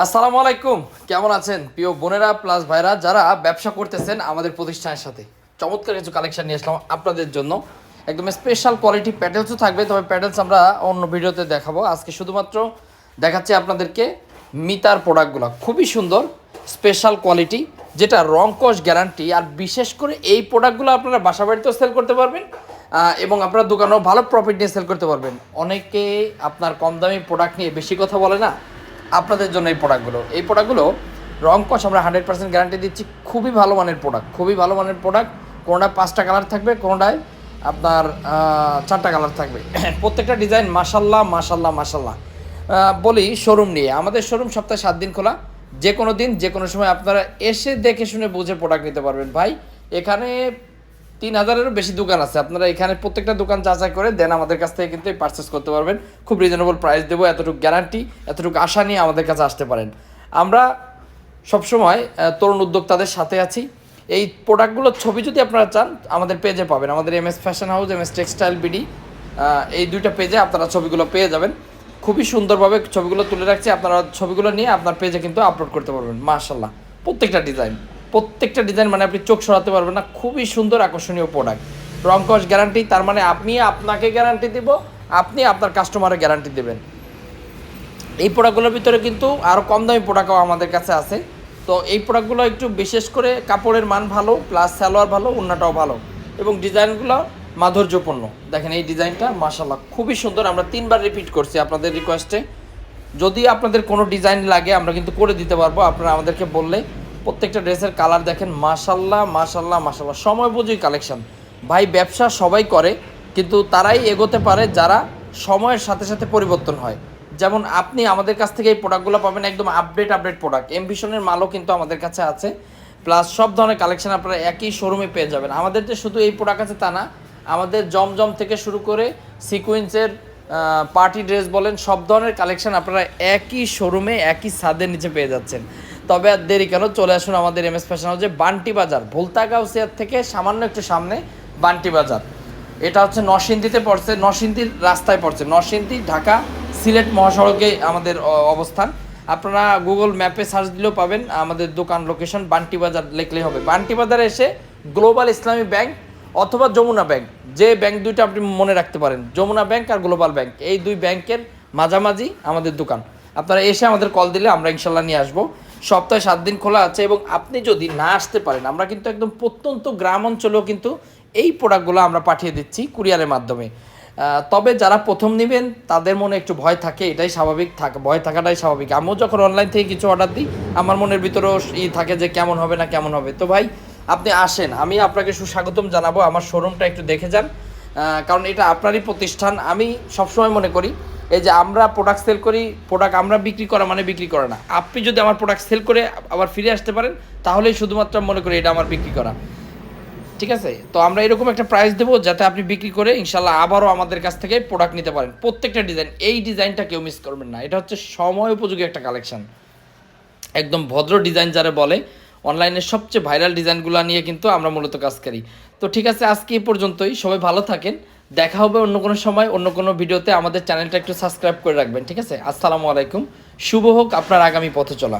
আসসালামু আলাইকুম, কেমন আছেন প্রিয় বোনেরা প্লাস ভাইরা যারা ব্যবসা করতেছেন আমাদের প্রতিষ্ঠানের সাথে? চমৎকার কিছু কালেকশন নিয়ে আসলাম আপনাদের জন্য। একদম স্পেশাল কোয়ালিটি প্যাটেলসও থাকবে, তবে প্যাটেলস আমরা অন্য ভিডিওতে দেখাবো। আজকে শুধুমাত্র দেখাচ্ছি আপনাদেরকে মিতার প্রোডাক্টগুলো, খুবই সুন্দর স্পেশাল কোয়ালিটি, যেটা রং কস গ্যারান্টি। আর বিশেষ করে এই প্রোডাক্টগুলো আপনারা বাসা বাড়িতেও সেল করতে পারবেন এবং আপনার দোকানেও ভালো প্রফিট নিয়ে সেল করতে পারবেন। অনেকে আপনার কম দামি প্রোডাক্ট নিয়ে বেশি কথা বলে না, আপনাদের জন্য এই প্রোডাক্টগুলো রং কস আমরা 100% গ্যারান্টি দিচ্ছি। খুবই ভালো মানের প্রোডাক্ট, খুবই ভালো মানের প্রোডাক্ট। কোনোটায় 5টা কালার থাকবে, কোনোটায় আপনার 4টা কালার থাকবে। প্রত্যেকটা ডিজাইন মাশাল্লাহ মাশাল্লাহ মাশাল্লাহ। বলি শোরুম নিয়ে, আমাদের শোরুম সপ্তাহে 7 দিন খোলা। যে কোনো দিন যে কোনো সময় আপনারা এসে দেখে শুনে বুঝে প্রোডাক্ট নিতে পারবেন। ভাই এখানে 3000-এরও বেশি দোকান আছে, আপনারা এখানে প্রত্যেকটা দোকান যাচাই করে দেন আমাদের কাছ থেকে কিন্তু পারচেস করতে পারবেন। খুব রিজনেবল প্রাইস দেবো, এতটুকু গ্যারান্টি, এতটুকু আশা নিয়ে আমাদের কাছে আসতে পারেন। আমরা সবসময় তরুণ উদ্যোক্তাদের সাথে আছি। এই প্রোডাক্টগুলোর ছবি যদি আপনারা চান আমাদের পেজে পাবেন, আমাদের MS fashion house, MS textile BD, এই দুইটা পেজে আপনারা ছবিগুলো পেয়ে যাবেন। খুবই সুন্দরভাবে ছবিগুলো তুলে রাখছি, আপনারা ছবিগুলো নিয়ে আপনার পেজে কিন্তু আপলোড করতে পারবেন। মাশাল্লাহ প্রত্যেকটা ডিজাইন মানে আপনি চোখ সরাতে পারবেন না, খুবই সুন্দর আকর্ষণীয় প্রোডাক্ট। রং কস গ্যারান্টি, তার মানে আপনি আপনাকে গ্যারান্টি দিব, আপনি আপনার কাস্টমারের গ্যারান্টি দেবেন। এই প্রোডাক্টগুলোর ভিতরে কিন্তু আরও কম দামি প্রোডাক্টও আমাদের কাছে আছে। তো এই প্রোডাক্টগুলো একটু বিশেষ করে কাপড়ের মান ভালো, প্লাস সালোয়ার ভালো, ওড়নাটাও ভালো, এবং ডিজাইনগুলো মাধুর্যপূর্ণ। দেখেন এই ডিজাইনটা মাশাল্লাহ খুবই সুন্দর। আমরা 3বার রিপিট করছি আপনাদের রিকোয়েস্টে। যদি আপনাদের কোনো ডিজাইন লাগে আমরা কিন্তু করে দিতে পারবো, আপনারা আমাদেরকে বললে। প্রত্যেকটা ড্রেসের কালার দেখেন মাশাল্লাহ মাশাল্লাহ মাশাল্লাহ, সময় বুঝেই কালেকশন। ভাই ব্যবসা সবাই করে, কিন্তু তারাই এগোতে পারে যারা সময়ের সাথে সাথে পরিবর্তন হয়। যেমন আপনি আমাদের কাছ থেকে এই প্রোডাক্টগুলো পাবেন একদম আপডেট প্রোডাক্ট। এমভিশনের মালও কিন্তু আমাদের কাছে আছে, প্লাস সব ধরনের কালেকশন আপনারা একই শোরুমে পেয়ে যাবেন। আমাদের যে শুধু এই প্রোডাক্ট আছে তা না, আমাদের জমজম থেকে শুরু করে সিকুয়েন্সের পার্টি ড্রেস বলেন, সব ধরনের কালেকশন আপনারা একই শোরুমে একই ছাদের নিচে পেয়ে যাচ্ছেন। তবে আর দেরি কেন, চলে আসুন আমাদের MS ফ্যাশন হাউসে, বান্টি বাজার, ভুলতা গাউসিয়ার থেকে সামান্য একটু সামনে বান্টি বাজার। এটা হচ্ছে নরসিংদীতে পড়ছে, নরসিংদীর রাস্তায় পড়ছে, নরসিংদী ঢাকা সিলেট মহাসড়কে আমাদের অবস্থান। আপনারা গুগল ম্যাপে সার্চ দিলেও পাবেন আমাদের দোকান লোকেশন, বান্টি বাজার লিখলেই হবে। বান্টি বাজারে এসে গ্লোবাল ইসলামী ব্যাংক অথবা যমুনা ব্যাংক, যে ব্যাংক দুইটা আপনি মনে রাখতে পারেন, যমুনা ব্যাংক আর গ্লোবাল ব্যাংক, এই দুই ব্যাংকের মাঝামাঝি আমাদের দোকান। আপনারা এসে আমাদের কল দিলে আমরা ইনশাল্লাহ নিয়ে আসবো। সপ্তাহে 7 দিন খোলা আছে, এবং আপনি যদি না আসতে পারেন আমরা কিন্তু একদম প্রত্যন্ত গ্রাম অঞ্চলেও কিন্তু এই প্রোডাক্টগুলো আমরা পাঠিয়ে দিচ্ছি কুরিয়ারের মাধ্যমে। তবে যারা প্রথম নেবেন তাদের মনে একটু ভয় থাকে, এটাই স্বাভাবিক, ভয় থাকাটাই স্বাভাবিক। আমিও যখন অনলাইন থেকে কিছু অর্ডার দিই আমার মনের ভিতরেও থাকে যে কেমন হবে না কেমন হবে। তো ভাই আপনি আসেন, আমি আপনাকে সুস্বাগতম জানাবো, আমার শোরুমটা একটু দেখে যান, কারণ এটা আপনারই প্রতিষ্ঠান। আমি সবসময় মনে করি এই যে আমরা প্রোডাক্ট সেল করি, প্রোডাক্ট আমরা বিক্রি করা মানে বিক্রি করা না। আপনি যদি আমার প্রোডাক্ট সেল করে আবার ফিরে আসতে পারেন তাহলেই শুধুমাত্র মনে করি এটা আমার বিক্রি করা, ঠিক আছে? তো আমরা এরকম একটা প্রাইস দেবো যাতে আপনি বিক্রি করে ইনশাল্লাহ আবারও আমাদের কাছ থেকে প্রোডাক্ট নিতে পারেন। প্রত্যেকটা ডিজাইন, এই ডিজাইনটা কেউ মিস করবেন না, এটা হচ্ছে সময় উপযোগী একটা কালেকশন, একদম ভদ্র ডিজাইন যারা বলে। অনলাইনের সবচেয়ে ভাইরাল ডিজাইনগুলো নিয়ে কিন্তু আমরা মূলত কাজ করি। তো ঠিক আছে, আজকে এই পর্যন্তই, সবাই ভালো থাকেন, দেখা হবে অন্য কোনো সময় অন্য কোনো ভিডিওতে। আমাদের চ্যানেলটা একটু সাবস্ক্রাইব করে রাখবেন, ঠিক আছে? আসসালামু আলাইকুম, শুভ হোক আপনার আগামী পথে চলা।